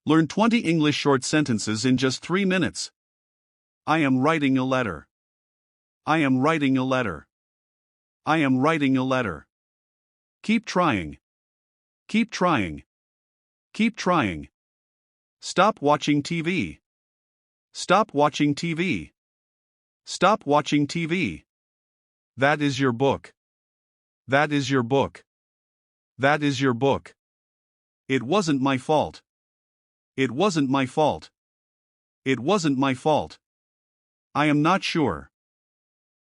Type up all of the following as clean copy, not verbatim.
Learn 20 English short sentences in just 3 minutes. I am writing a letter. I am writing a letter. I am writing a letter. Keep trying. Keep trying. Keep trying. Stop watching TV. Stop watching TV. Stop watching TV. That is your book. That is your book. That is your book. It wasn't my fault. It wasn't my fault. It wasn't my fault. I am not sure.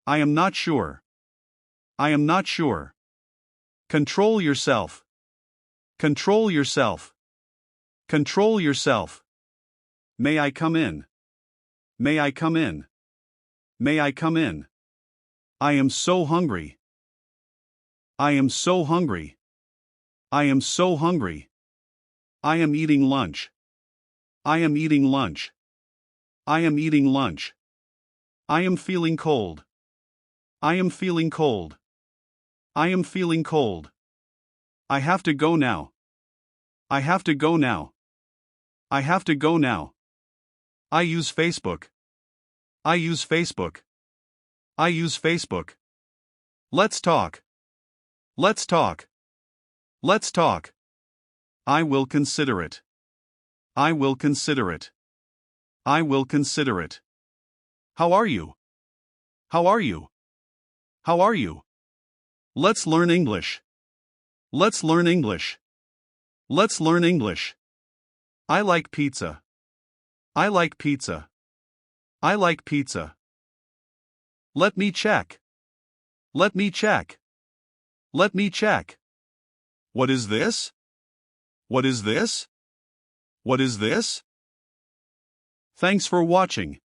I am not sure. I am not sure. Control yourself. Control yourself. Control yourself. May I come in? May I come in? May I come in? I am so hungry. I am so hungry. I am so hungry. I am eating lunch. I am eating lunch. I am eating lunch. I am feeling cold. I am feeling cold. I am feeling cold. I have to go now. I have to go now. I have to go now. I use Facebook. I use Facebook. I use Facebook. Let's talk. Let's talk. Let's talk. I will consider it. I will consider it. I will consider it. How are you? How are you? How are you? Let's learn English. Let's learn English. Let's learn English. I like pizza. I like pizza. I like pizza. Let me check. Let me check. Let me check. What is this? What is this? What is this? Thanks for watching.